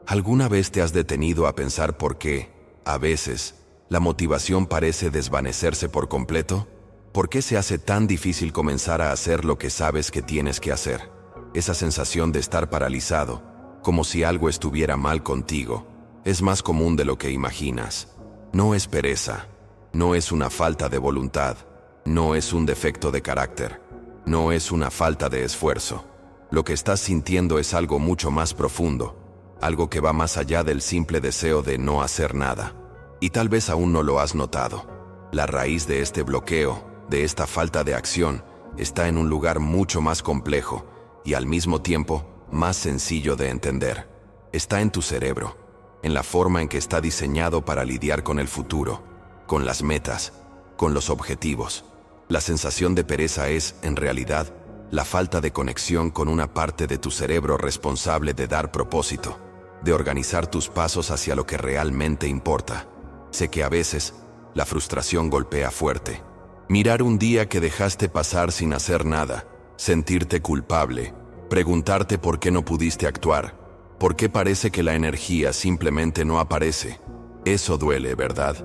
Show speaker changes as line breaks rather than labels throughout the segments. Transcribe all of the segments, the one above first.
¿Alguna vez te has detenido a pensar por qué, a veces, la motivación parece desvanecerse por completo? ¿Por qué se hace tan difícil comenzar a hacer lo que sabes que tienes que hacer? Esa sensación de estar paralizado, como si algo estuviera mal contigo, es más común de lo que imaginas. No es pereza, no es una falta de voluntad, no es un defecto de carácter, no es una falta de esfuerzo. Lo que estás sintiendo es algo mucho más profundo, algo que va más allá del simple deseo de no hacer nada. Y tal vez aún no lo has notado. La raíz de este bloqueo, de esta falta de acción, está en un lugar mucho más complejo y al mismo tiempo más sencillo de entender. Está en tu cerebro, en la forma en que está diseñado para lidiar con el futuro, con las metas, con los objetivos. La sensación de pereza es, en realidad, la falta de conexión con una parte de tu cerebro responsable de dar propósito, de organizar tus pasos hacia lo que realmente importa. Sé que a veces, la frustración golpea fuerte. Mirar un día que dejaste pasar sin hacer nada, sentirte culpable, preguntarte por qué no pudiste actuar, por qué parece que la energía simplemente no aparece. Eso duele, ¿verdad?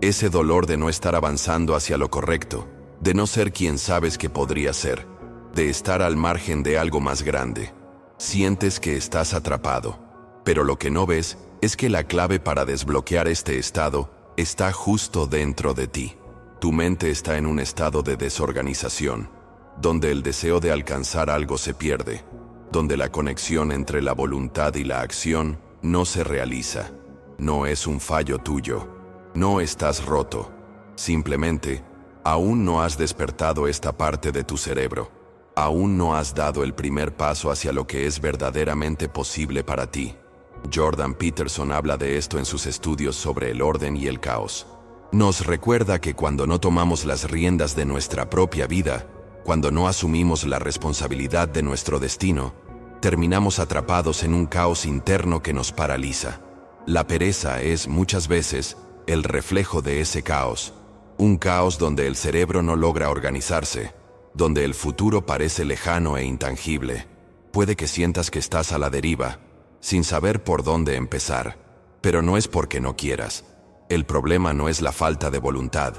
Ese dolor de no estar avanzando hacia lo correcto, de no ser quien sabes que podría ser, de estar al margen de algo más grande. Sientes que estás atrapado, pero lo que no ves es que la clave para desbloquear este estado está justo dentro de ti. Tu mente está en un estado de desorganización, donde el deseo de alcanzar algo se pierde, donde la conexión entre la voluntad y la acción no se realiza. No es un fallo tuyo, no estás roto, simplemente aún no has despertado esta parte de tu cerebro, aún no has dado el primer paso hacia lo que es verdaderamente posible para ti. Jordan Peterson habla de esto en sus estudios sobre el orden y el caos. Nos recuerda que cuando no tomamos las riendas de nuestra propia vida, cuando no asumimos la responsabilidad de nuestro destino, terminamos atrapados en un caos interno que nos paraliza. La pereza es, muchas veces, el reflejo de ese caos. Un caos donde el cerebro no logra organizarse, donde el futuro parece lejano e intangible. Puede que sientas que estás a la deriva, sin saber por dónde empezar, pero no es porque no quieras. El problema no es la falta de voluntad.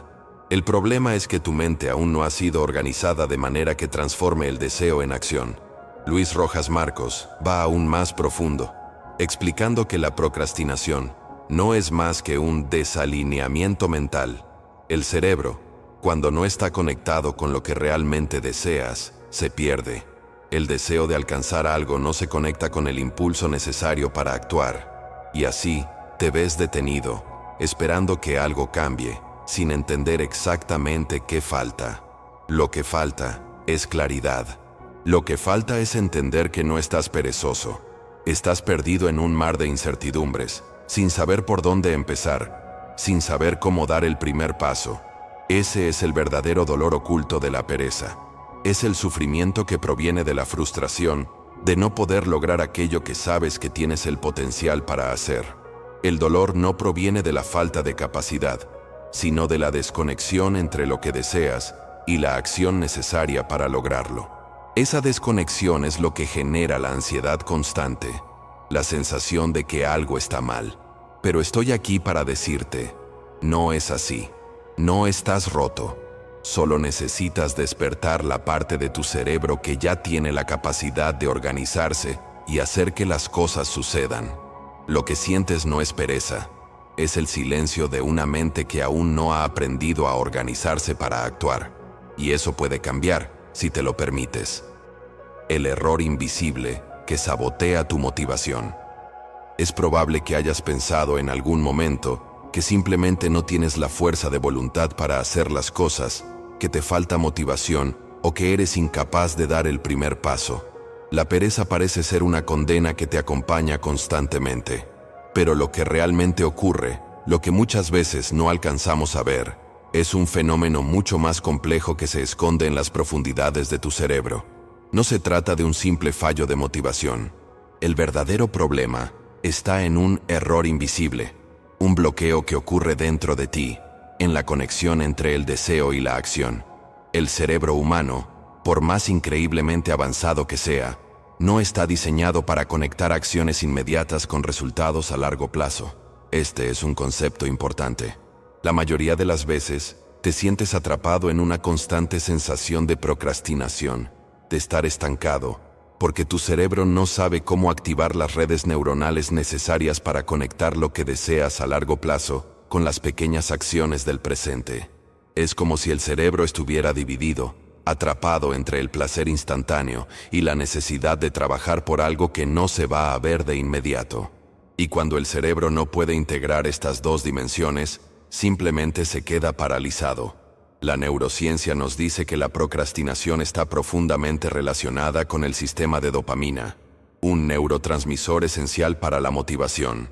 El problema es que tu mente aún no ha sido organizada de manera que transforme el deseo en acción. Luis Rojas Marcos va aún más profundo, explicando que la procrastinación no es más que un desalineamiento mental. El cerebro, cuando no está conectado con lo que realmente deseas, se pierde. El deseo de alcanzar algo no se conecta con el impulso necesario para actuar, y así te ves detenido, esperando que algo cambie, sin entender exactamente qué falta. Lo que falta es claridad. Lo que falta es entender que no estás perezoso. Estás perdido en un mar de incertidumbres, sin saber por dónde empezar, sin saber cómo dar el primer paso. Ese es el verdadero dolor oculto de la pereza. Es el sufrimiento que proviene de la frustración, de no poder lograr aquello que sabes que tienes el potencial para hacer. El dolor no proviene de la falta de capacidad, sino de la desconexión entre lo que deseas y la acción necesaria para lograrlo. Esa desconexión es lo que genera la ansiedad constante, la sensación de que algo está mal. Pero estoy aquí para decirte, no es así. No estás roto. Solo necesitas despertar la parte de tu cerebro que ya tiene la capacidad de organizarse y hacer que las cosas sucedan. Lo que sientes no es pereza, es el silencio de una mente que aún no ha aprendido a organizarse para actuar. Y eso puede cambiar si te lo permites. El error invisible que sabotea tu motivación. Es probable que hayas pensado en algún momento que simplemente no tienes la fuerza de voluntad para hacer las cosas, que te falta motivación o que eres incapaz de dar el primer paso. La pereza parece ser una condena que te acompaña constantemente. Pero lo que realmente ocurre, lo que muchas veces no alcanzamos a ver, es un fenómeno mucho más complejo que se esconde en las profundidades de tu cerebro. No se trata de un simple fallo de motivación. El verdadero problema está en un error invisible, un bloqueo que ocurre dentro de ti, en la conexión entre el deseo y la acción. El cerebro humano, por más increíblemente avanzado que sea, No está diseñado para conectar acciones inmediatas con resultados a largo plazo. Este es un concepto importante. La mayoría de las veces, te sientes atrapado en una constante sensación de procrastinación, de estar estancado, porque tu cerebro no sabe cómo activar las redes neuronales necesarias para conectar lo que deseas a largo plazo con las pequeñas acciones del presente. Es como si el cerebro estuviera dividido, atrapado entre el placer instantáneo y la necesidad de trabajar por algo que no se va a ver de inmediato. Y cuando el cerebro no puede integrar estas dos dimensiones, simplemente se queda paralizado. La neurociencia nos dice que la procrastinación está profundamente relacionada con el sistema de dopamina, un neurotransmisor esencial para la motivación.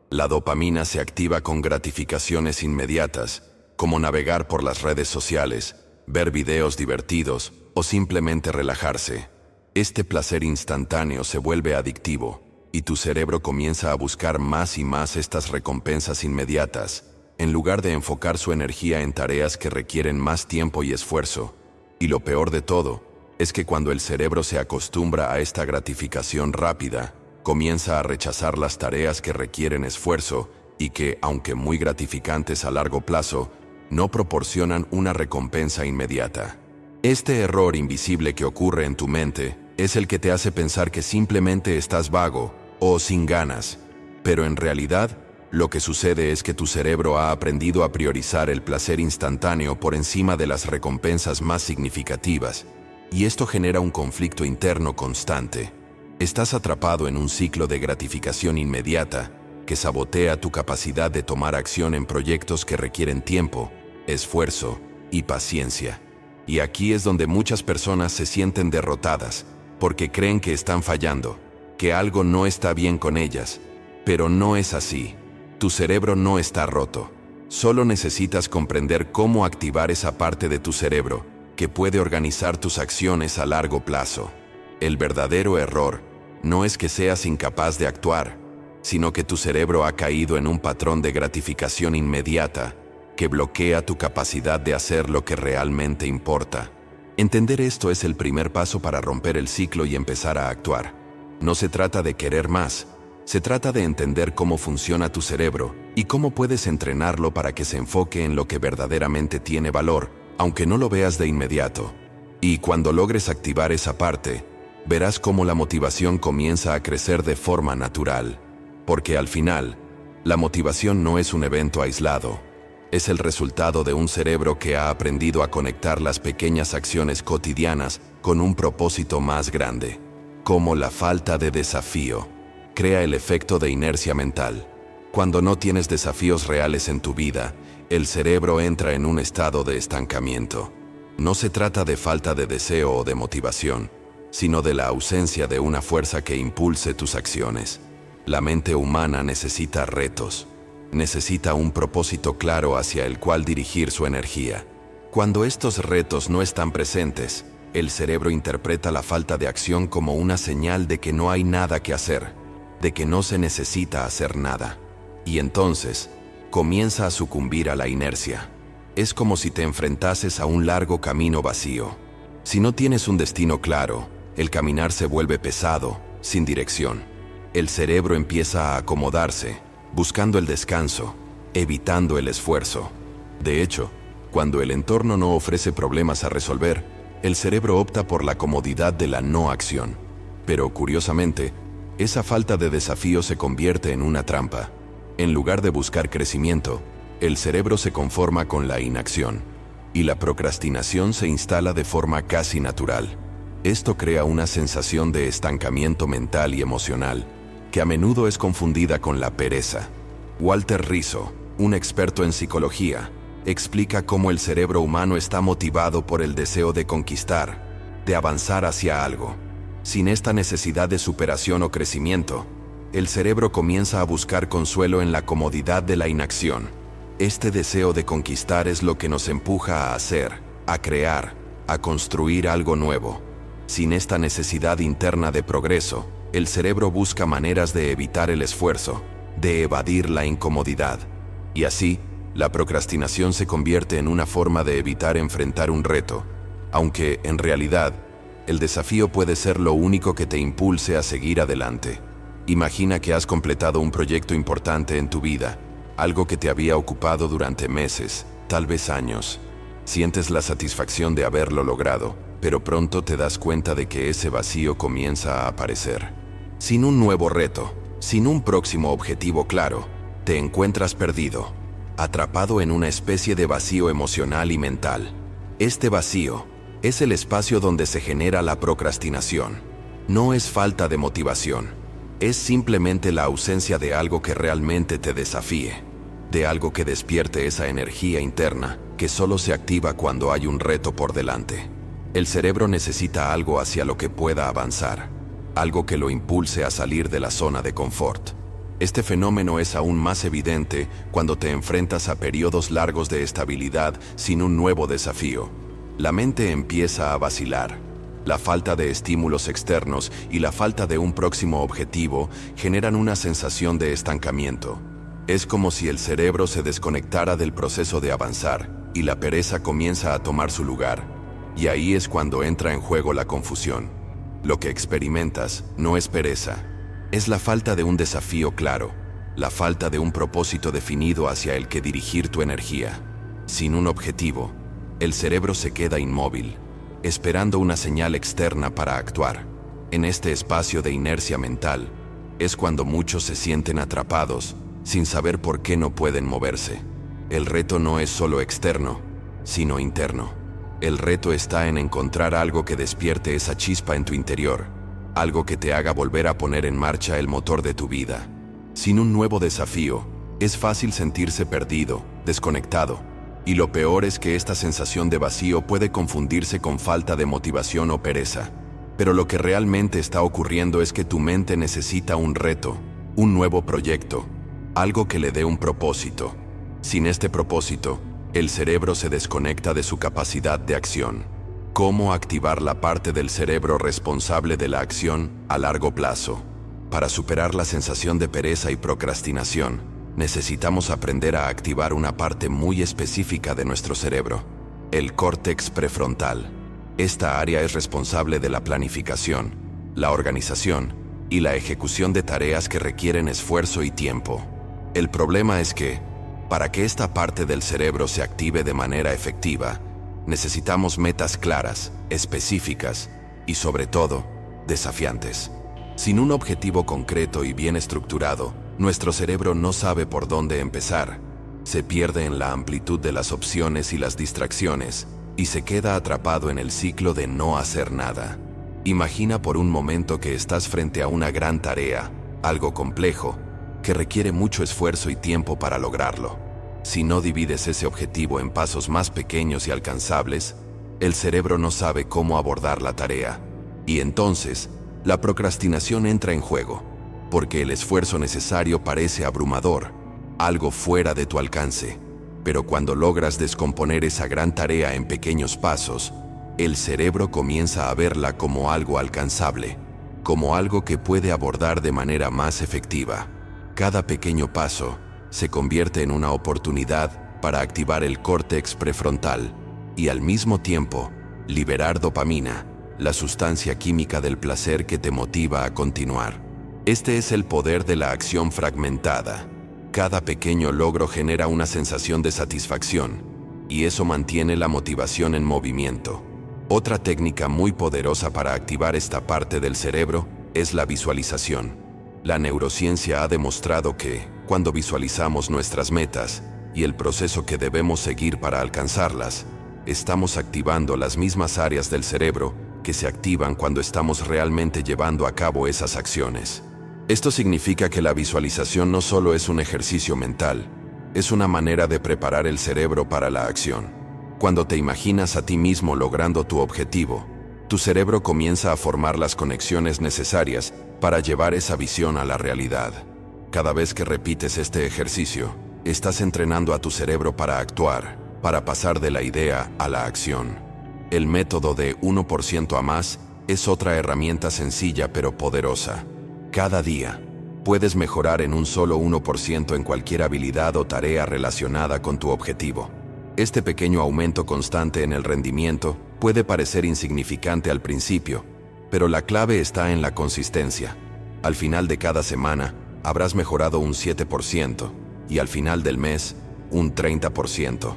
La dopamina se activa con gratificaciones inmediatas, como navegar por las redes sociales, ver videos divertidos o simplemente relajarse. Este placer instantáneo se vuelve adictivo y tu cerebro comienza a buscar más y más estas recompensas inmediatas, en lugar de enfocar su energía en tareas que requieren más tiempo y esfuerzo. Y lo peor de todo es que cuando el cerebro se acostumbra a esta gratificación rápida, comienza a rechazar las tareas que requieren esfuerzo y que, aunque muy gratificantes a largo plazo, no proporcionan una recompensa inmediata. Este error invisible que ocurre en tu mente es el que te hace pensar que simplemente estás vago o sin ganas, pero en realidad, lo que sucede es que tu cerebro ha aprendido a priorizar el placer instantáneo por encima de las recompensas más significativas, y esto genera un conflicto interno constante. Estás atrapado en un ciclo de gratificación inmediata que sabotea tu capacidad de tomar acción en proyectos que requieren tiempo, esfuerzo y paciencia. Y aquí es donde muchas personas se sienten derrotadas, porque creen que están fallando, que algo no está bien con ellas, pero no es así. Tu cerebro no está roto. Solo necesitas comprender cómo activar esa parte de tu cerebro que puede organizar tus acciones a largo plazo. El verdadero error no es que seas incapaz de actuar, sino que tu cerebro ha caído en un patrón de gratificación inmediata que bloquea tu capacidad de hacer lo que realmente importa. Entender esto es el primer paso para romper el ciclo y empezar a actuar. No se trata de querer más. Se trata de entender cómo funciona tu cerebro y cómo puedes entrenarlo para que se enfoque en lo que verdaderamente tiene valor, aunque no lo veas de inmediato. Y cuando logres activar esa parte, verás cómo la motivación comienza a crecer de forma natural. Porque al final, la motivación no es un evento aislado. Es el resultado de un cerebro que ha aprendido a conectar las pequeñas acciones cotidianas con un propósito más grande, como la falta de desafío. Crea el efecto de inercia mental. Cuando no tienes desafíos reales en tu vida, el cerebro entra en un estado de estancamiento. No se trata de falta de deseo o de motivación, sino de la ausencia de una fuerza que impulse tus acciones. La mente humana necesita retos. Necesita un propósito claro hacia el cual dirigir su energía. Cuando estos retos no están presentes, el cerebro interpreta la falta de acción como una señal de que no hay nada que hacer, de que no se necesita hacer nada. Y entonces, comienza a sucumbir a la inercia. Es como si te enfrentases a un largo camino vacío. Si no tienes un destino claro, el caminar se vuelve pesado, sin dirección. El cerebro empieza a acomodarse, buscando el descanso, evitando el esfuerzo. De hecho, cuando el entorno no ofrece problemas a resolver, el cerebro opta por la comodidad de la no acción. Pero curiosamente, esa falta de desafío se convierte en una trampa. En lugar de buscar crecimiento, el cerebro se conforma con la inacción, y la procrastinación se instala de forma casi natural. Esto crea una sensación de estancamiento mental y emocional, que a menudo es confundida con la pereza. Walter Rizzo, un experto en psicología, explica cómo el cerebro humano está motivado por el deseo de conquistar, de avanzar hacia algo. Sin esta necesidad de superación o crecimiento, el cerebro comienza a buscar consuelo en la comodidad de la inacción. Este deseo de conquistar es lo que nos empuja a hacer, a crear, a construir algo nuevo. Sin esta necesidad interna de progreso, el cerebro busca maneras de evitar el esfuerzo, de evadir la incomodidad. Y así, la procrastinación se convierte en una forma de evitar enfrentar un reto, aunque, en realidad, El desafío puede ser lo único que te impulse a seguir adelante. Imagina que has completado un proyecto importante en tu vida, algo que te había ocupado durante meses, tal vez años. Sientes la satisfacción de haberlo logrado, pero pronto te das cuenta de que ese vacío comienza a aparecer. Sin un nuevo reto, sin un próximo objetivo claro, te encuentras perdido, atrapado en una especie de vacío emocional y mental. Este vacío es el espacio donde se genera la procrastinación. No es falta de motivación, es simplemente la ausencia de algo que realmente te desafíe, de algo que despierte esa energía interna que solo se activa cuando hay un reto por delante. El cerebro necesita algo hacia lo que pueda avanzar, algo que lo impulse a salir de la zona de confort. Este fenómeno es aún más evidente cuando te enfrentas a periodos largos de estabilidad sin un nuevo desafío. La mente empieza a vacilar. La falta de estímulos externos y la falta de un próximo objetivo generan una sensación de estancamiento. Es como si el cerebro se desconectara del proceso de avanzar y la pereza comienza a tomar su lugar. Y ahí es cuando entra en juego la confusión. Lo que experimentas no es pereza, es la falta de un desafío claro, la falta de un propósito definido hacia el que dirigir tu energía. Sin un objetivo, el cerebro se queda inmóvil, esperando una señal externa para actuar. En este espacio de inercia mental, es cuando muchos se sienten atrapados, sin saber por qué no pueden moverse. El reto no es solo externo, sino interno. El reto está en encontrar algo que despierte esa chispa en tu interior, algo que te haga volver a poner en marcha el motor de tu vida. Sin un nuevo desafío, es fácil sentirse perdido, desconectado, y lo peor es que esta sensación de vacío puede confundirse con falta de motivación o pereza. Pero lo que realmente está ocurriendo es que tu mente necesita un reto, un nuevo proyecto, algo que le dé un propósito. Sin este propósito, el cerebro se desconecta de su capacidad de acción. ¿Cómo activar la parte del cerebro responsable de la acción a largo plazo? Para superar la sensación de pereza y procrastinación, necesitamos aprender a activar una parte muy específica de nuestro cerebro, el córtex prefrontal. Esta área es responsable de la planificación, la organización y la ejecución de tareas que requieren esfuerzo y tiempo. El problema es que, para que esta parte del cerebro se active de manera efectiva, necesitamos metas claras, específicas y, sobre todo, desafiantes. Sin un objetivo concreto y bien estructurado, nuestro cerebro no sabe por dónde empezar. Se pierde en la amplitud de las opciones y las distracciones, y se queda atrapado en el ciclo de no hacer nada. Imagina por un momento que estás frente a una gran tarea, algo complejo, que requiere mucho esfuerzo y tiempo para lograrlo. Si no divides ese objetivo en pasos más pequeños y alcanzables, el cerebro no sabe cómo abordar la tarea. Y entonces, la procrastinación entra en juego, porque el esfuerzo necesario parece abrumador, algo fuera de tu alcance. Pero cuando logras descomponer esa gran tarea en pequeños pasos, el cerebro comienza a verla como algo alcanzable, como algo que puede abordar de manera más efectiva. Cada pequeño paso se convierte en una oportunidad para activar el córtex prefrontal y al mismo tiempo liberar dopamina, la sustancia química del placer que te motiva a continuar. Este es el poder de la acción fragmentada. Cada pequeño logro genera una sensación de satisfacción, y eso mantiene la motivación en movimiento. Otra técnica muy poderosa para activar esta parte del cerebro es la visualización. La neurociencia ha demostrado que, cuando visualizamos nuestras metas y el proceso que debemos seguir para alcanzarlas, estamos activando las mismas áreas del cerebro que se activan cuando estamos realmente llevando a cabo esas acciones. Esto significa que la visualización no solo es un ejercicio mental, es una manera de preparar el cerebro para la acción. Cuando te imaginas a ti mismo logrando tu objetivo, tu cerebro comienza a formar las conexiones necesarias para llevar esa visión a la realidad. Cada vez que repites este ejercicio, estás entrenando a tu cerebro para actuar, para pasar de la idea a la acción. El método de 1% a más es otra herramienta sencilla pero poderosa. Cada día, puedes mejorar en un solo 1% en cualquier habilidad o tarea relacionada con tu objetivo. Este pequeño aumento constante en el rendimiento puede parecer insignificante al principio, pero la clave está en la consistencia. Al final de cada semana, habrás mejorado un 7% y al final del mes, un 30%.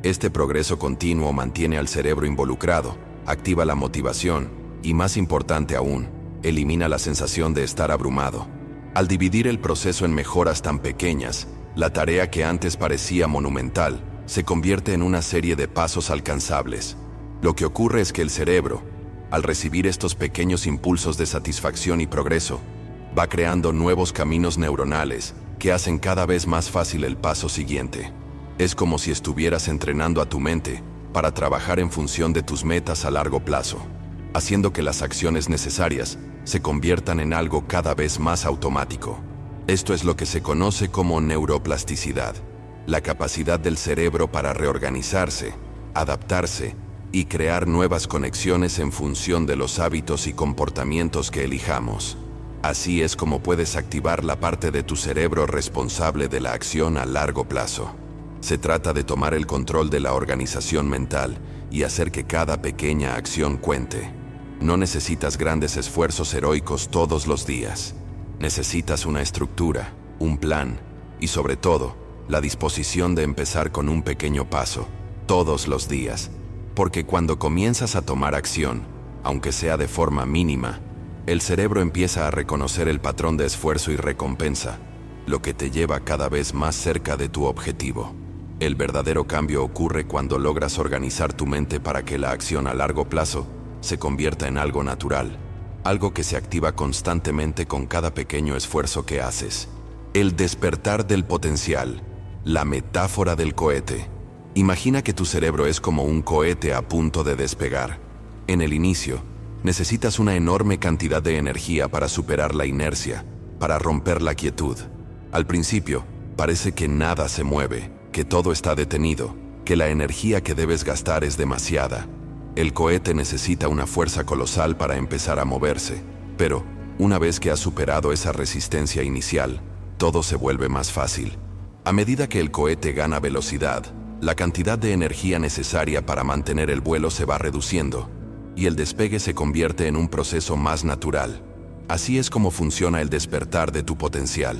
Este progreso continuo mantiene al cerebro involucrado, activa la motivación y, más importante aún, elimina la sensación de estar abrumado. Al dividir el proceso en mejoras tan pequeñas, la tarea que antes parecía monumental se convierte en una serie de pasos alcanzables. Lo que ocurre es que el cerebro, al recibir estos pequeños impulsos de satisfacción y progreso, va creando nuevos caminos neuronales que hacen cada vez más fácil el paso siguiente. Es como si estuvieras entrenando a tu mente para trabajar en función de tus metas a largo plazo, haciendo que las acciones necesarias se conviertan en algo cada vez más automático. Esto es lo que se conoce como neuroplasticidad, la capacidad del cerebro para reorganizarse, adaptarse y crear nuevas conexiones en función de los hábitos y comportamientos que elijamos. Así es como puedes activar la parte de tu cerebro responsable de la acción a largo plazo. Se trata de tomar el control de la organización mental y hacer que cada pequeña acción cuente. No necesitas grandes esfuerzos heroicos todos los días. Necesitas una estructura, un plan y, sobre todo, la disposición de empezar con un pequeño paso, todos los días. Porque cuando comienzas a tomar acción, aunque sea de forma mínima, el cerebro empieza a reconocer el patrón de esfuerzo y recompensa, lo que te lleva cada vez más cerca de tu objetivo. El verdadero cambio ocurre cuando logras organizar tu mente para que la acción a largo plazo se convierta en algo natural, algo que se activa constantemente con cada pequeño esfuerzo que haces. El despertar del potencial, la metáfora del cohete. Imagina que tu cerebro es como un cohete a punto de despegar. En el inicio, necesitas una enorme cantidad de energía para superar la inercia, para romper la quietud. Al principio, parece que nada se mueve, que todo está detenido, que la energía que debes gastar es demasiada. El cohete necesita una fuerza colosal para empezar a moverse, pero una vez que has superado esa resistencia inicial, todo se vuelve más fácil. A medida que el cohete gana velocidad, la cantidad de energía necesaria para mantener el vuelo se va reduciendo, y el despegue se convierte en un proceso más natural. Así es como funciona el despertar de tu potencial.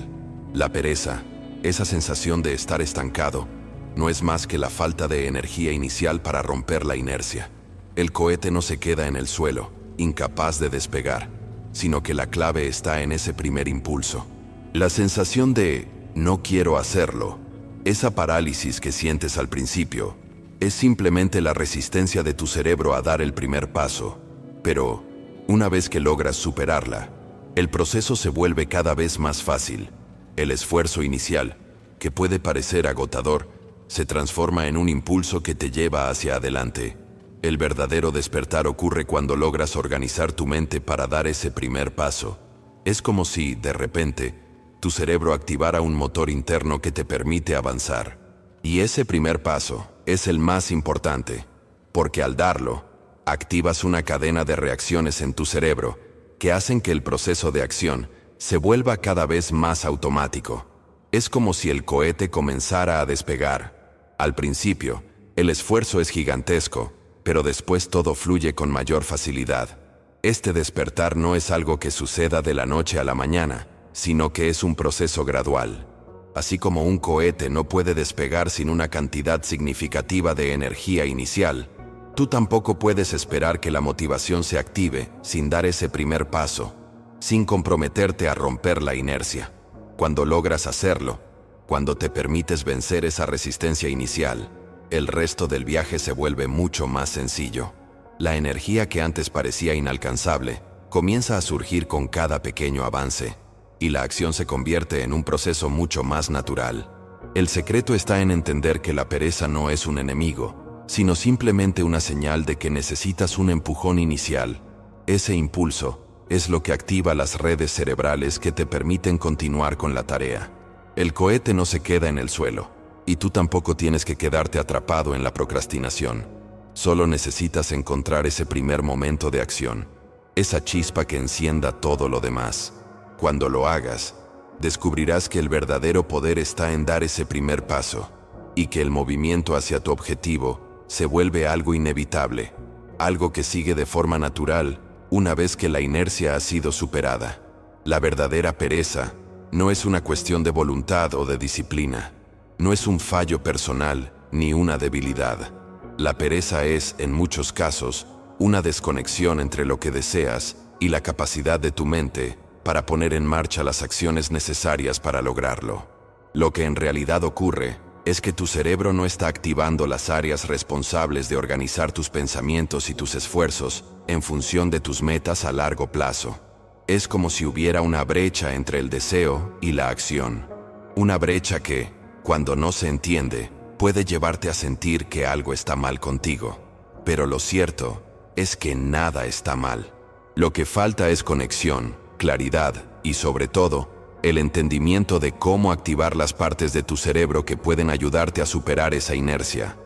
La pereza, esa sensación de estar estancado, no es más que la falta de energía inicial para romper la inercia. El cohete no se queda en el suelo, incapaz de despegar, sino que la clave está en ese primer impulso. La sensación de «no quiero hacerlo», esa parálisis que sientes al principio, es simplemente la resistencia de tu cerebro a dar el primer paso. Pero, una vez que logras superarla, el proceso se vuelve cada vez más fácil. El esfuerzo inicial, que puede parecer agotador, se transforma en un impulso que te lleva hacia adelante. El verdadero despertar ocurre cuando logras organizar tu mente para dar ese primer paso. Es como si, de repente, tu cerebro activara un motor interno que te permite avanzar. Y ese primer paso es el más importante, porque al darlo, activas una cadena de reacciones en tu cerebro que hacen que el proceso de acción se vuelva cada vez más automático. Es como si el cohete comenzara a despegar. Al principio, el esfuerzo es gigantesco, pero después todo fluye con mayor facilidad. Este despertar no es algo que suceda de la noche a la mañana, sino que es un proceso gradual. Así como un cohete no puede despegar sin una cantidad significativa de energía inicial, tú tampoco puedes esperar que la motivación se active sin dar ese primer paso, sin comprometerte a romper la inercia. Cuando logras hacerlo, cuando te permites vencer esa resistencia inicial, el resto del viaje se vuelve mucho más sencillo. La energía que antes parecía inalcanzable comienza a surgir con cada pequeño avance, y la acción se convierte en un proceso mucho más natural. El secreto está en entender que la pereza no es un enemigo, sino simplemente una señal de que necesitas un empujón inicial. Ese impulso es lo que activa las redes cerebrales que te permiten continuar con la tarea. El cohete no se queda en el suelo, y tú tampoco tienes que quedarte atrapado en la procrastinación. Solo necesitas encontrar ese primer momento de acción, esa chispa que encienda todo lo demás. Cuando lo hagas, descubrirás que el verdadero poder está en dar ese primer paso. y que el movimiento hacia tu objetivo se vuelve algo inevitable, algo que sigue de forma natural una vez que la inercia ha sido superada. La verdadera pereza no es una cuestión de voluntad o de disciplina, no es un fallo personal ni una debilidad. La pereza es, en muchos casos, una desconexión entre lo que deseas y la capacidad de tu mente para poner en marcha las acciones necesarias para lograrlo. Lo que en realidad ocurre es que tu cerebro no está activando las áreas responsables de organizar tus pensamientos y tus esfuerzos en función de tus metas a largo plazo. Es como si hubiera una brecha entre el deseo y la acción. Una brecha que, cuando no se entiende, puede llevarte a sentir que algo está mal contigo. Pero lo cierto es que nada está mal. Lo que falta es conexión, claridad y, sobre todo, el entendimiento de cómo activar las partes de tu cerebro que pueden ayudarte a superar esa inercia.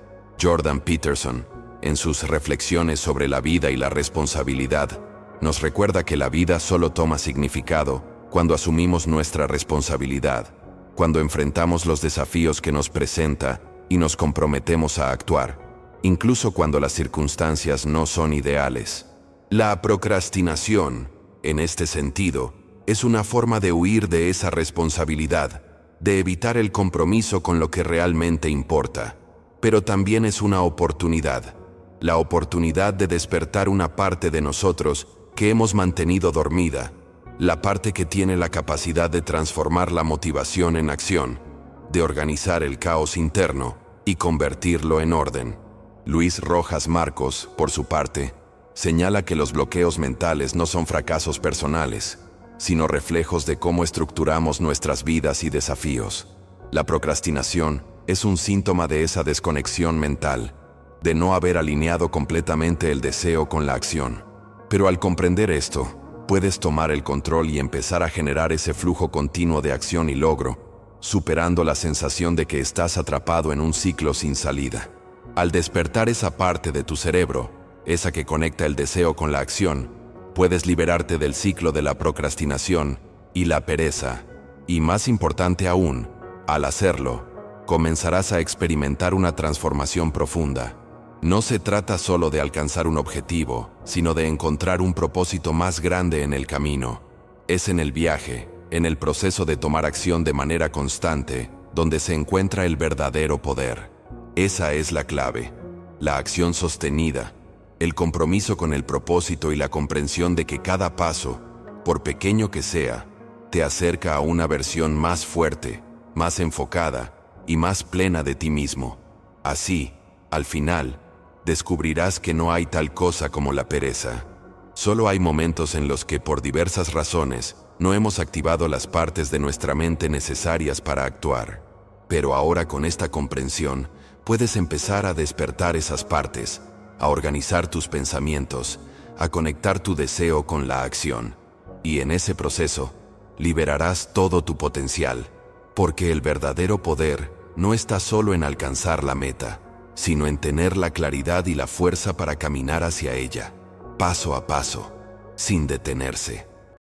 Jordan Peterson, en sus reflexiones sobre la vida y la responsabilidad, nos recuerda que la vida solo toma significado cuando asumimos nuestra responsabilidad, cuando enfrentamos los desafíos que nos presenta y nos comprometemos a actuar, incluso cuando las circunstancias no son ideales. La procrastinación, en este sentido, es una forma de huir de esa responsabilidad, de evitar el compromiso con lo que realmente importa. Pero también es una oportunidad, la oportunidad de despertar una parte de nosotros que hemos mantenido dormida, la parte que tiene la capacidad de transformar la motivación en acción, de organizar el caos interno y convertirlo en orden. Luis Rojas Marcos, por su parte, señala que los bloqueos mentales no son fracasos personales, sino reflejos de cómo estructuramos nuestras vidas y desafíos. La procrastinación es un síntoma de esa desconexión mental, de no haber alineado completamente el deseo con la acción. Pero al comprender esto, puedes tomar el control y empezar a generar ese flujo continuo de acción y logro, superando la sensación de que estás atrapado en un ciclo sin salida. Al despertar esa parte de tu cerebro, esa que conecta el deseo con la acción, puedes liberarte del ciclo de la procrastinación y la pereza. Y más importante aún, al hacerlo, comenzarás a experimentar una transformación profunda. No se trata solo de alcanzar un objetivo, sino de encontrar un propósito más grande en el camino. Es en el viaje, en el proceso de tomar acción de manera constante, donde se encuentra el verdadero poder. Esa es la clave, la acción sostenida, el compromiso con el propósito y la comprensión de que cada paso, por pequeño que sea, te acerca a una versión más fuerte, más enfocada y más plena de ti mismo. Así, al final, descubrirás que no hay tal cosa como la pereza. Solo hay momentos en los que, por diversas razones, no hemos activado las partes de nuestra mente necesarias para actuar. Pero ahora, con esta comprensión, puedes empezar a despertar esas partes, a organizar tus pensamientos, a conectar tu deseo con la acción. Y en ese proceso, liberarás todo tu potencial, porque el verdadero poder no está solo en alcanzar la meta, sino en tener la claridad y la fuerza para caminar hacia ella, paso a paso, sin detenerse.